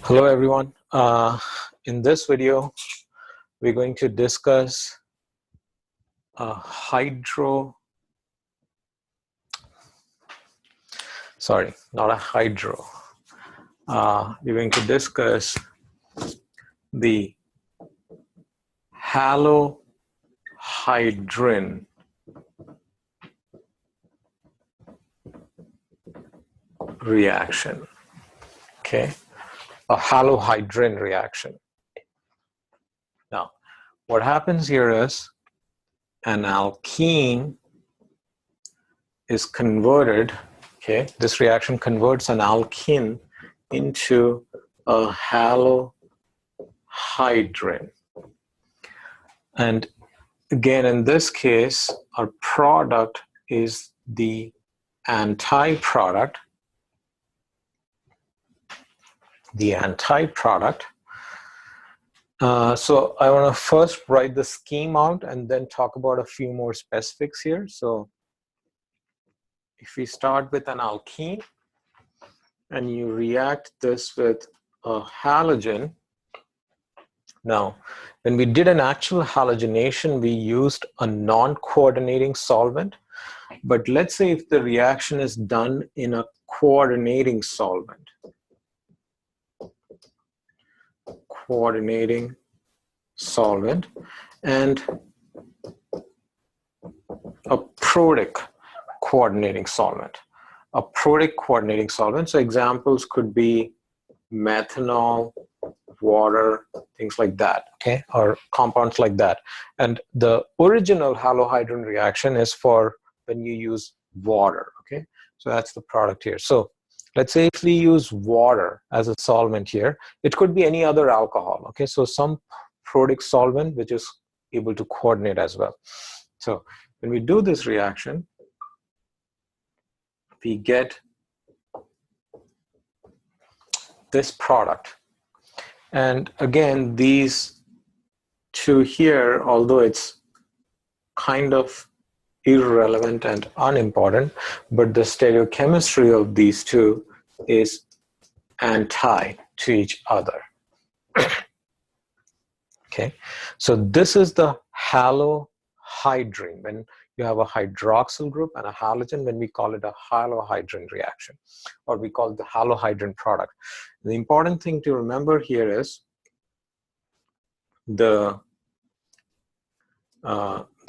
Hello everyone. In this video, we're going to discuss we're going to discuss the halohydrin reaction. Okay. A halohydrin reaction. Now, what happens here is an alkene is converted, okay, this reaction converts an alkene into a halohydrin. And again, in this case, our product is the anti-product. So I want to first write the scheme out and then talk about a few more specifics here. So if we start with an alkene and you react this with a halogen. Now, when we did an actual halogenation, we used a non-coordinating solvent. But let's say if the reaction is done in a coordinating solvent. And a protic coordinating solvent. So examples could be methanol, water, things like that, okay, or compounds like that. And the original halohydrin reaction is for when you use water, okay? So that's the product here. So let's say if we use water as a solvent here, it could be any other alcohol, okay? So some protic solvent which is able to coordinate as well. So when we do this reaction, we get this product. And again, these two here, although it's kind of irrelevant and unimportant, but the stereochemistry of these two is anti to each other. Okay, so this is the halohydrin. When you have a hydroxyl group and a halogen, when we call it a halohydrin reaction, or we call it the halohydrin product. The important thing to remember here is the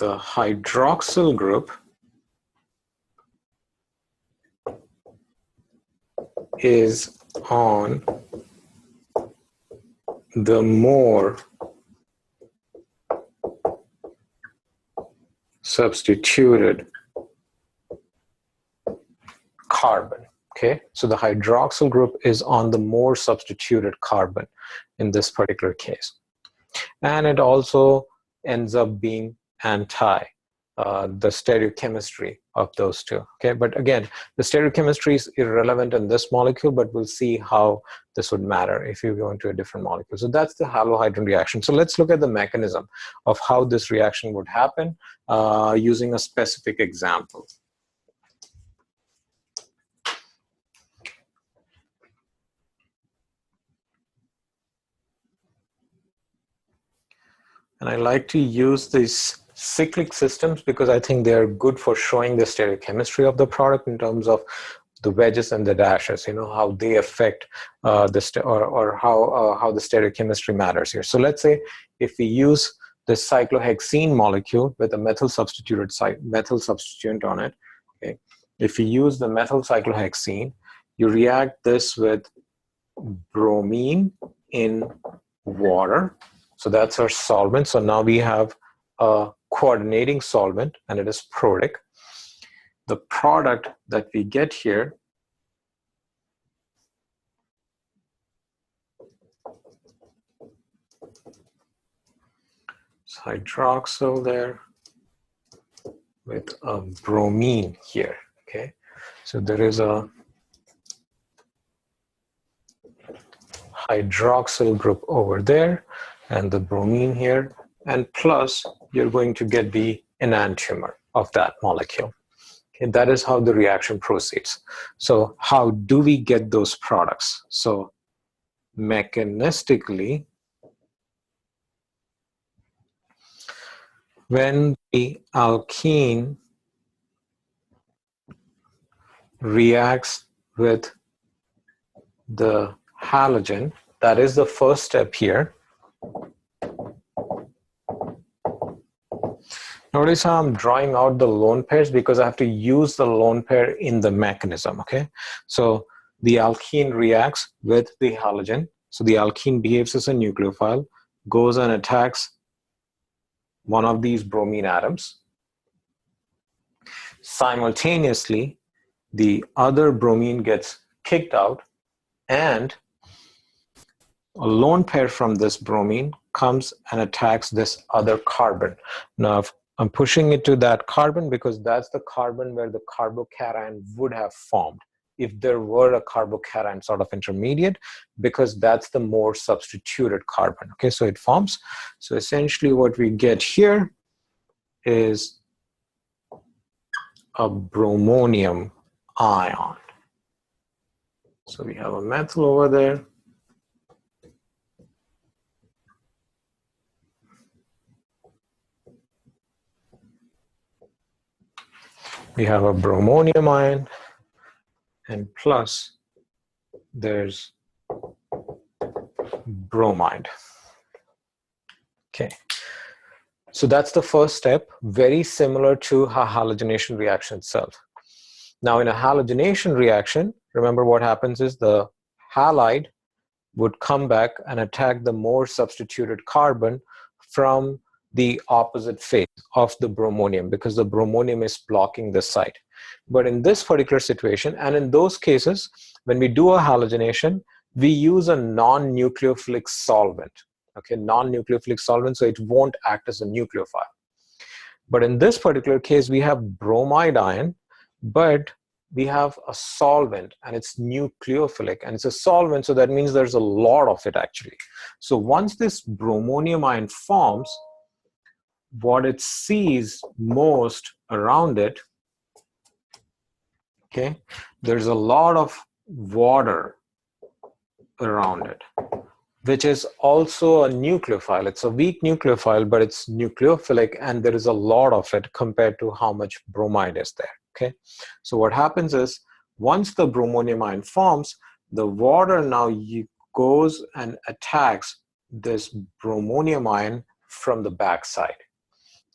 hydroxyl group is on the more substituted carbon. Okay, so the hydroxyl group is on the more substituted carbon in this particular case. And it also ends up being anti the stereochemistry of those two. Okay, but again, the stereochemistry is irrelevant in this molecule, but we'll see how this would matter if you go into a different molecule. So that's the halohydrin reaction. So let's look at the mechanism of how this reaction would happen using a specific example. And I like to use these cyclic systems because I think they're good for showing the stereochemistry of the product in terms of the wedges and the dashes, you know, how they affect how the stereochemistry matters here. So let's say if we use the cyclohexene molecule with a methyl substituent on it, okay, if you use the methyl cyclohexene, you react this with bromine in water. So that's our solvent. So now we have a coordinating solvent and it is protic. The product that we get here is hydroxyl there with a bromine here. Okay, so there is a hydroxyl group over there and the bromine here, and plus you're going to get the enantiomer of that molecule. Okay, that is how the reaction proceeds. So how do we get those products? So mechanistically, when the alkene reacts with the halogen, that is the first step here. Notice how I'm drawing out the lone pairs because I have to use the lone pair in the mechanism, okay? So the alkene reacts with the halogen. So the alkene behaves as a nucleophile, goes and attacks one of these bromine atoms. Simultaneously, the other bromine gets kicked out, and a lone pair from this bromine comes and attacks this other carbon. Now, I'm pushing it to that carbon because that's the carbon where the carbocation would have formed if there were a carbocation sort of intermediate, because that's the more substituted carbon. Okay, so it forms. So essentially what we get here is a bromonium ion. So we have a methyl over there. We have a bromonium ion, and plus there's bromide. Okay, so that's the first step, very similar to a halogenation reaction itself. Now in a halogenation reaction, remember what happens is the halide would come back and attack the more substituted carbon from the opposite phase of the bromonium, because the bromonium is blocking the site. But in this particular situation, and in those cases, when we do a halogenation, we use a non-nucleophilic solvent. Okay, non-nucleophilic solvent, so it won't act as a nucleophile. But in this particular case, we have bromide ion, but we have a solvent and it's nucleophilic and it's a solvent, so that means there's a lot of it actually. So once this bromonium ion forms, what it sees most around it, okay, there's a lot of water around it, which is also a nucleophile. It's a weak nucleophile, but it's nucleophilic, and there is a lot of it compared to how much bromide is there. Okay, so what happens is once the bromonium ion forms, the water now goes and attacks this bromonium ion from the back side.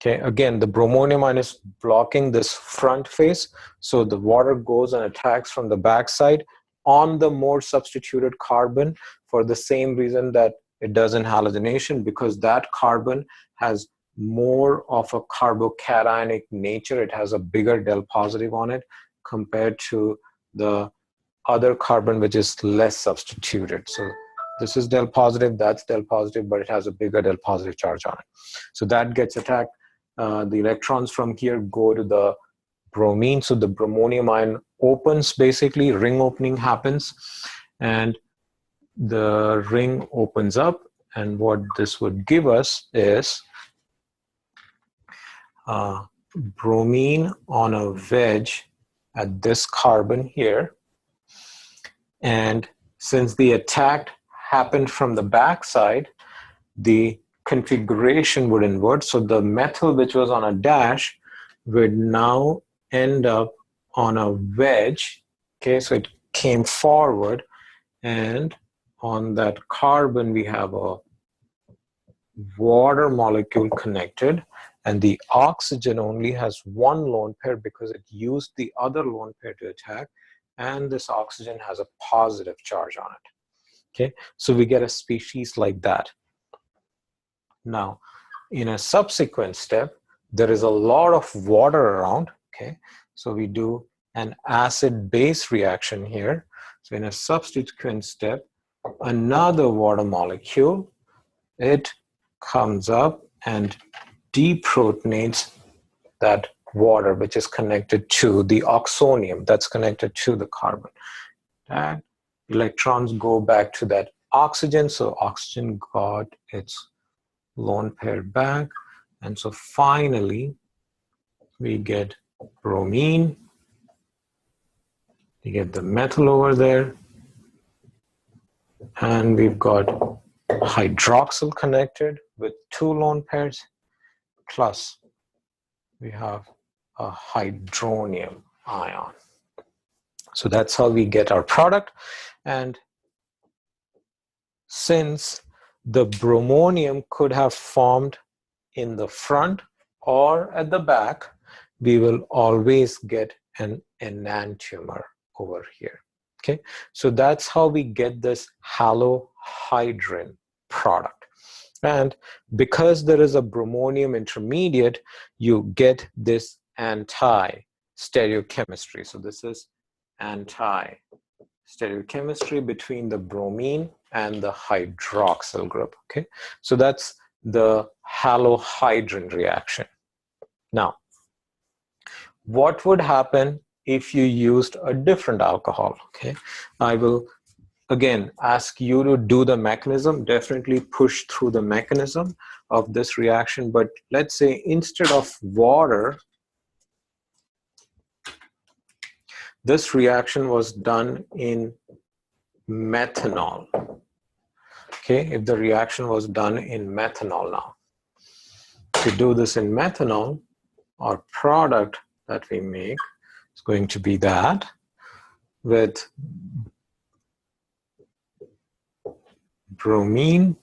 Okay, again, the bromonium ion is blocking this front face, so the water goes and attacks from the back side on the more substituted carbon, for the same reason that it does in halogenation, because that carbon has more of a carbocationic nature. It has a bigger del positive on it compared to the other carbon, which is less substituted. So this is del positive, that's del positive, but it has a bigger del positive charge on it. So that gets attacked. The electrons from here go to the bromine, so the bromonium ion opens, basically ring opening happens, and the ring opens up, and what this would give us is bromine on a wedge at this carbon here. And since the attack happened from the back side, the configuration would invert. So the methyl, which was on a dash, would now end up on a wedge. Okay, so it came forward, and on that carbon we have a water molecule connected, and the oxygen only has one lone pair because it used the other lone pair to attack, and this oxygen has a positive charge on it. Okay, so we get a species like that. Now, in a subsequent step, there is a lot of water around. Okay, so we do an acid-base reaction here. So in a subsequent step, another water molecule, it comes up and deprotonates that water, which is connected to the oxonium that's connected to the carbon. And electrons go back to that oxygen, so oxygen got its lone pair back, and so finally we get bromine, we get the methyl over there, And we've got hydroxyl connected with 2 lone pairs, plus we have a hydronium ion. So that's how we get our product. And since the bromonium could have formed in the front or at the back, we will always get an enantiomer over here. Okay, so that's how we get this halohydrin product. And because there is a bromonium intermediate, you get this anti-stereochemistry. So this is anti-stereochemistry between the bromine and the hydroxyl group. Okay, so that's the halohydrin reaction. Now, what would happen if you used a different alcohol? Okay, I will again ask you to do the mechanism, definitely push through the mechanism of this reaction. But let's say instead of water, this reaction was done in methanol. Okay, if the reaction was done in methanol now, to do this in methanol, our product that we make is going to be that with bromine,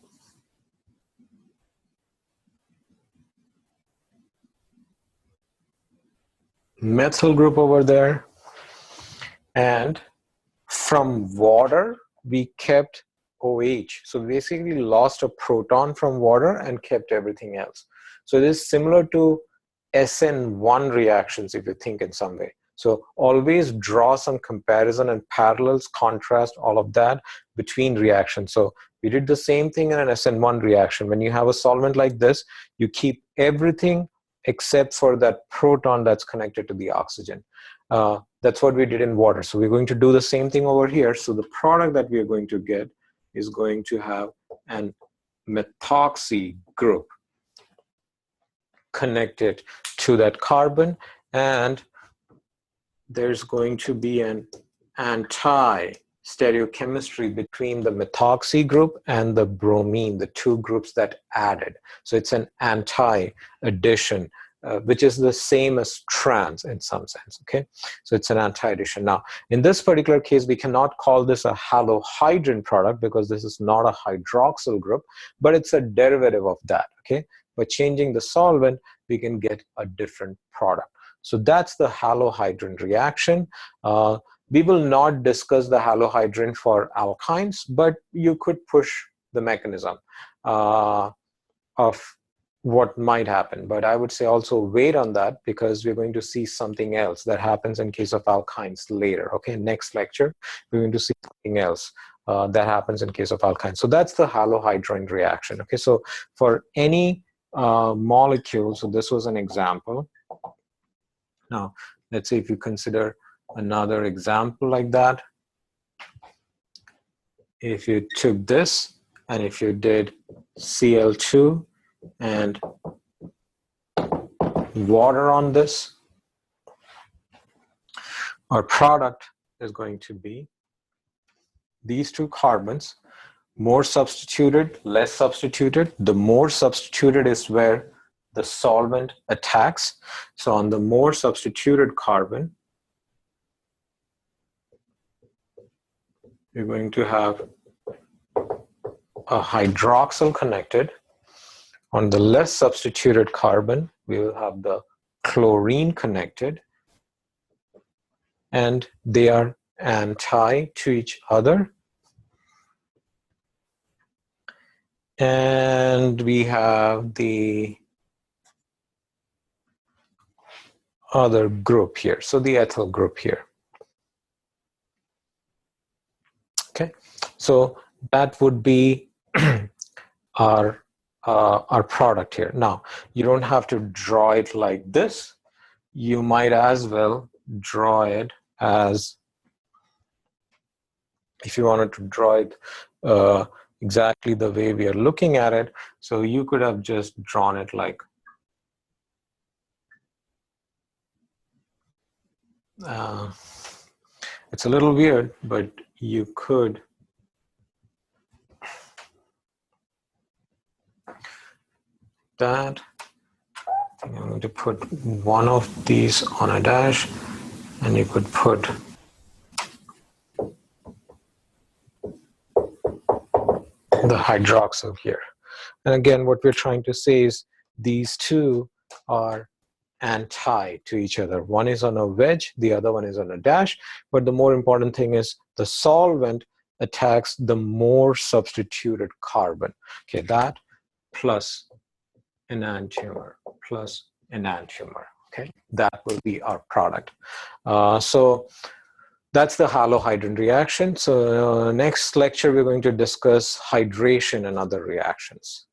methyl group over there, and from water we kept OH. So basically lost a proton from water and kept everything else. So it is similar to SN1 reactions if you think in some way. So always draw some comparison and parallels, contrast, all of that between reactions. So we did the same thing in an SN1 reaction. When you have a solvent like this, you keep everything except for that proton that's connected to the oxygen. That's what we did in water. So we're going to do the same thing over here. So the product that we are going to get is going to have an methoxy group connected to that carbon, and there's going to be an anti-stereochemistry between the methoxy group and the bromine, the two groups that added. So it's an anti-addition, which is the same as trans in some sense, okay? So it's an anti-addition. Now, in this particular case, we cannot call this a halohydrin product because this is not a hydroxyl group, but it's a derivative of that, okay? By changing the solvent, we can get a different product. So that's the halohydrin reaction. We will not discuss the halohydrin for alkynes, but you could push the mechanism of what might happen. But I would say also wait on that because we're going to see something else that happens in case of alkynes later. Okay, next lecture, we're going to see something else that happens in case of alkynes. So that's the halohydrin reaction. Okay, so for any molecule, so this was an example. Now, let's say if you consider another example like that, if you took this and if you did Cl2 and water on this, our product is going to be these two carbons, more substituted, less substituted. The more substituted is where the solvent attacks. So on the more substituted carbon, you're going to have a hydroxyl connected. On the less substituted carbon, we will have the chlorine connected, and they are anti to each other. And we have the other group here, so the ethyl group here. Okay, so that would be our product here. Now, you don't have to draw it like this. You might as well draw it as, if you wanted to draw it exactly the way we are looking at it. So you could have just drawn it like it's a little weird, but you could that. I'm going to put one of these on a dash, and you could put the hydroxyl here. And again, what we're trying to say is these two are anti to each other. One is on a wedge, the other one is on a dash. But the more important thing is the solvent attacks the more substituted carbon. Okay, that plus enantiomer plus enantiomer. Okay, that will be our product. So that's the halohydrin reaction. So next lecture, we're going to discuss hydration and other reactions.